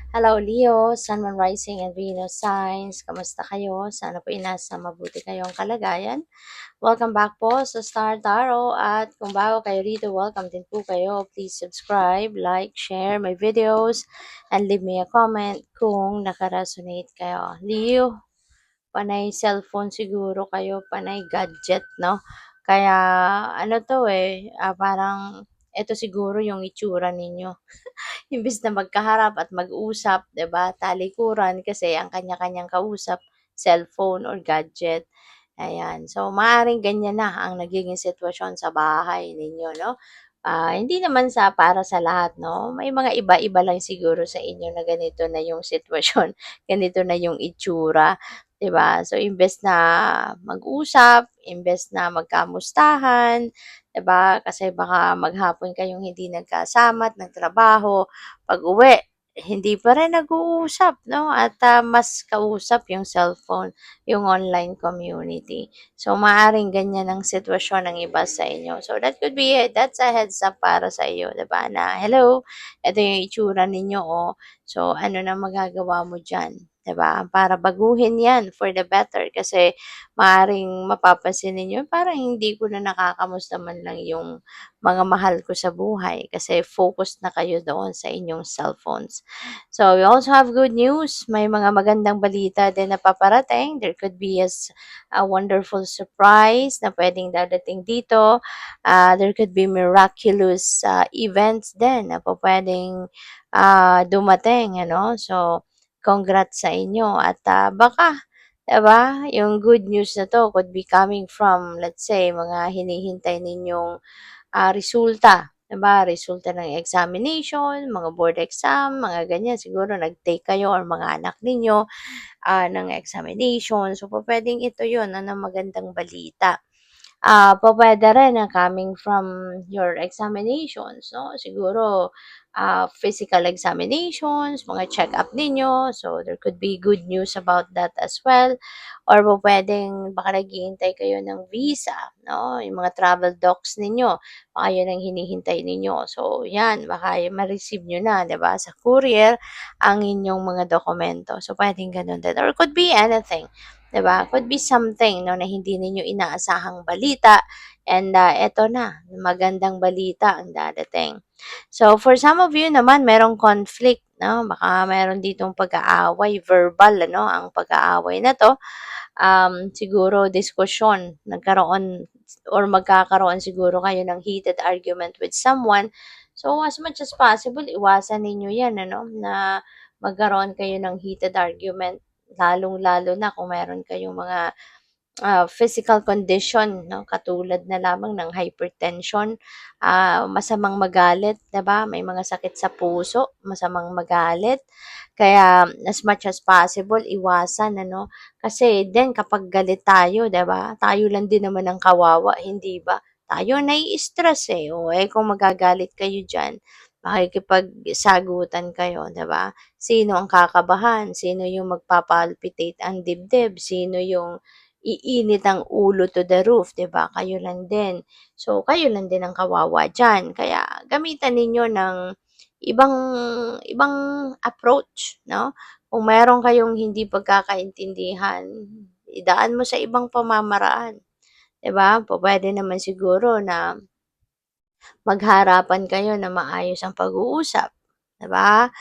Hello Leo, Sun, Moon Rising and Venus signs. Kamusta kayo? Sana po inasa mabuti kayong kalagayan. Welcome back po sa Star Tarot at kung bago kayo rito, welcome din po kayo. Please subscribe, like, share my videos and leave me a comment kung nakaresonate kayo. Leo, panay cellphone siguro kayo, panay gadget, no? Kaya ano to parang ito siguro yung itsura ninyo. Imbes na magkaharap at mag-usap, 'di ba, talikuran kasi ang kanya-kanyang kausap, cellphone or gadget, ayan. So, maaaring ganyan na ang nagiging sitwasyon sa bahay ninyo, 'no? Hindi naman para sa lahat, 'no? May mga iba-iba lang siguro sa inyo na ganito na yung sitwasyon, ganito na yung itsura, 'di ba? So, imbes na mag-usap, imbes na magkamustahan, 'di ba? Kasi baka maghapon kayong hindi nagkasama at nagtrabaho, pag-uwi hindi pa rin nag-uusap 'no, at, mas kausap yung cellphone, yung online community. So, maaaring ganyan ang sitwasyon ng iba sa inyo. So, that's a heads up para sa iyo, 'di ba, na, "Hello, ito yung itsura ninyo, oh. So, ano na magagawa mo diyan?" 'Di ba? Para baguhin 'yan for the better kasi maaaring mapapansin ninyo, "Parang hindi ko na nakakamusta man lang yung mga mahal ko sa buhay kasi focus na kayo doon sa inyong cellphones." So, we also have good news. May mga magandang balita din na paparating. There could be a wonderful surprise na pwedeng dadating dito. There could be miraculous events din na po pwedeng dumating, ano? So, congrats sa inyo. At baka, diba, yung good news na to could be coming from, let's say, mga hinihintay ninyong resulta, 'di ba? Resulta ng examination, mga board exam, mga ganyan. Siguro nag-take kayo or mga anak ninyo ng examination. So, pupuwedeng ito 'yun, ano, magandang balita. Pupuwede rin na coming from your examinations, 'no? Siguro, physical examinations, mga check-up ninyo. So, there could be good news about that as well. Or pupuwedeng baka naghihintay kayo ng visa, 'no? Yung mga travel docs ninyo, baka 'yun ang hinihintay ninyo. So, 'yan, baka ma-receive niyo na, 'di ba, sa courier ang inyong mga dokumento. So, puwedeng gano'n din or could be anything. 'Di ba? Could be something 'no, na hindi ninyo inaasahang balita and, eto na, magandang balita ang dadating. So, for some of you naman merong conflict 'no, baka meron ditong pag-aaway, verbal ano, ang pag-aaway na 'to. Siguro diskusyon, nagkaroon or magkakaroon siguro kayo ng heated argument with someone. So, as much as possible, iwasan ninyo 'yan ano, na magkaroon kayo ng heated argument. Lalong-lalo na kung meron kayong mga physical condition 'no, katulad na lamang ng hypertension, masamang magalit, 'di ba? May mga sakit sa puso, masamang magalit. Kaya as much as possible iwasan ano, kasi din kapag galit tayo, 'di ba? Tayo lang din naman ang kawawa, hindi ba? Tayo nai-stress o kung magagalit kayo diyan, makikipagsagutan kayo, 'di ba? Sino ang kakabahan? Sino yung magpapalpitate ang dibdib? Sino yung iinit ang ulo to the roof, 'di ba? Kayo lang din. So, kayo lang din ang kawawa diyan. Kaya gamitan ninyo ng ibang ibang approach, 'no? Kung meron kayong hindi pagkakaintindihan, idaan mo sa ibang pamamaraan, 'di ba? Pupuwede naman siguro na magharapan kayo na maayos ang pag-uusap, 'di ba?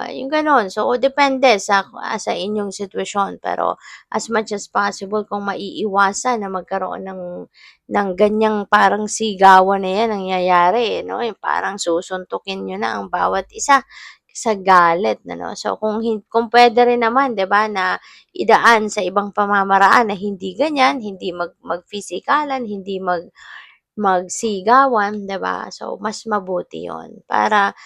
Yung gano'n. So, depende sa inyong sitwasyon. Pero as much as possible kung maiiwasan na magkaroon ng ganiyang parang sigawan na 'yan nangyayari, 'no, yung parang susuntukin niyo na ang bawat isa sa galit, ano. So, kung puwede rin naman, 'di ba, na idaan sa ibang pamamaraan na hindi ganiyan, hindi mag-pisikalan, hindi magsigawan, 'di ba? So, mas mabuti 'yon para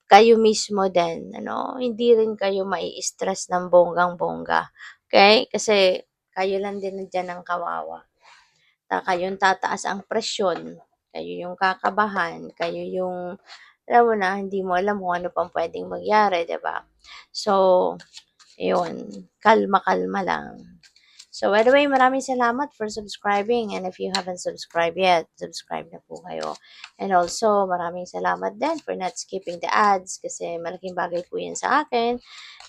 kayo mismo din ano, hindi rin kayo mai-stress ng bonggang-bongga, okey? Kasi kayo lang din diyan ang kawawa. Kayong tataas ang presyon, kayo yung kakabahan, kayo yung alam mo na, hindi mo alam kung ano pang puwedeng mangyari, 'di ba? So, ayun, kalma-kalma lang. So, by the way, maraming salamat for subscribing. And if you haven't subscribed yet, subscribe na po kayo. And also, maraming salamat din for not skipping the ads kasi malaking bagay po yan sa akin.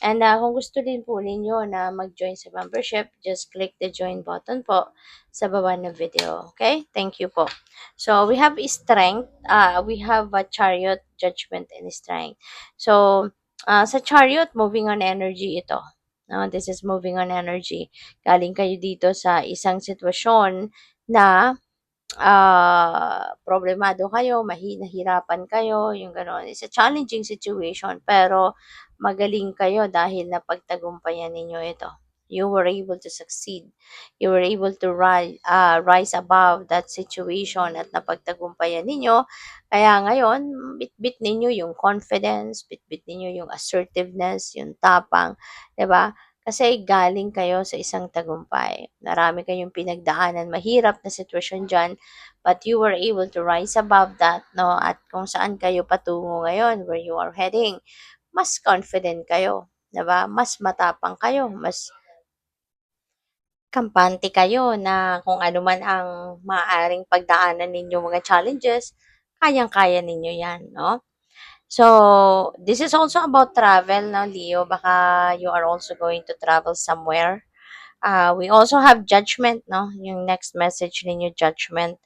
And kung gusto din po ninyo na mag-join sa membership, just click the join button po sa baba ng video. Okay? Thank you po. So, we have strength. We have a chariot, judgment, and strength. So, sa chariot, moving on energy ito. No, this is moving on energy. Galing kayo dito sa isang sitwasyon na problemado kayo, nahirapan kayo, yung gano'n. It's a challenging situation, pero magaling kayo dahil napagtagumpayan ninyo ito. You were able to succeed. You were able to rise above that situation at napagtagumpayan ninyo. Kaya ngayon, bit-bit ninyo yung confidence, bit-bit ninyo yung assertiveness, yung tapang, 'di ba? Kasi galing kayo sa isang tagumpay. Marami kayong pinagdaanan, mahirap na sitwasyon dyan, but you were able to rise above that, no? At kung saan kayo patungo ngayon, where you are heading, mas confident kayo, 'di ba? Mas matapang kayo, mas kampante kayo na kung ano man ang maaaring pagdaanan ninyo mga challenges, kayang-kaya ninyo 'yan, no? So, this is also about travel, no, Leo? Baka you are also going to travel somewhere. We also have judgment, no? Yung next message ninyo, judgment.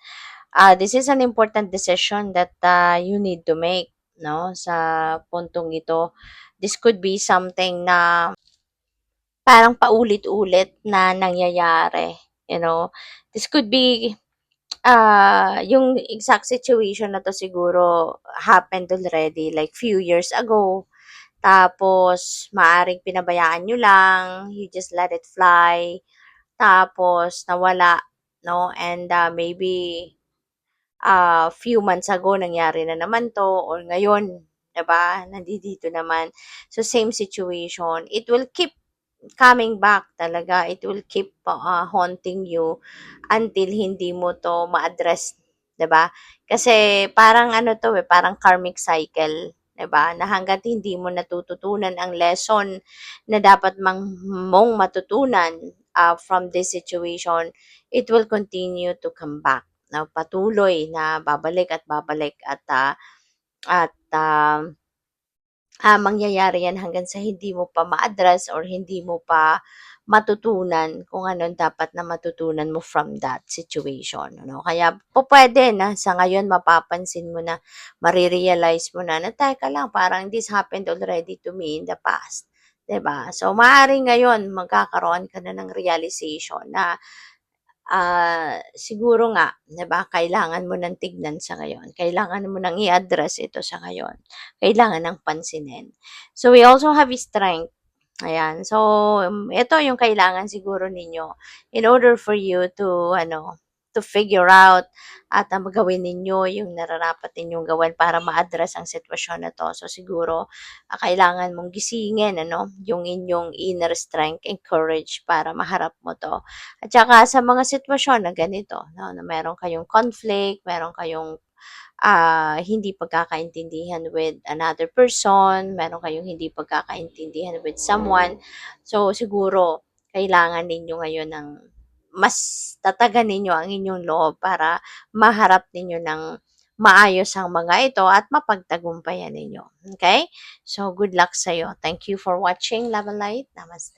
This is an important decision that you need to make, no? Sa puntong ito. This could be something na parang paulit-ulit na nangyayari, you know? This could be yung exact situation na 'to siguro happened already like few years ago. Tapos maaaring pinabayaan niyo lang, you just let it fly, tapos nawala, 'no? And maybe few months ago nangyari na naman 'to or ngayon, 'di ba, nandito naman. So same situation, it will keep coming back talaga. It will keep haunting you until hindi mo 'to ma-address, 'di ba? Kasi parang ano 'to, parang karmic cycle, 'di ba? Na hangga't hindi mo natututunan ang lesson na dapat mong matutunan from this situation, it will continue to come back. Na patuloy na babalik at babalik at mangyayari yan hanggang sa hindi mo pa ma-address or hindi mo pa matutunan kung ano dapat na matutunan mo from that situation, ano. Kaya pupuwede na sa ngayon mapapansin mo na, mare-realize mo na teka lang parang this happened already to me in the past, 'di ba? So, maaaring ngayon magkakaroon ka na ng realization na siguro nga, 'di ba, kailangan mo ng tignan sa ngayon. Kailangan mo ng i-address ito sa ngayon. Kailangan ng pansinin. So, we also have strength. Ayan. So, ito yung kailangan siguro ninyo in order for you to, to figure out at magawin ninyo yung nararapat ninyong gawin para ma-address ang sitwasyon na to. So, siguro, kailangan mong gisingin, yung inyong inner strength and courage para maharap mo to. At saka sa mga sitwasyon na ganito, no, na meron kayong conflict, meron kayong hindi pagkakaintindihan with another person, meron kayong hindi pagkakaintindihan with someone. So, siguro, kailangan ninyo ngayon ng mas tatagan ninyo ang inyong loob para maharap ninyo ng maayos ang mga ito at mapagtagumpayan ninyo. Okay? So, good luck sa'yo. Thank you for watching. Love and light. Namaste.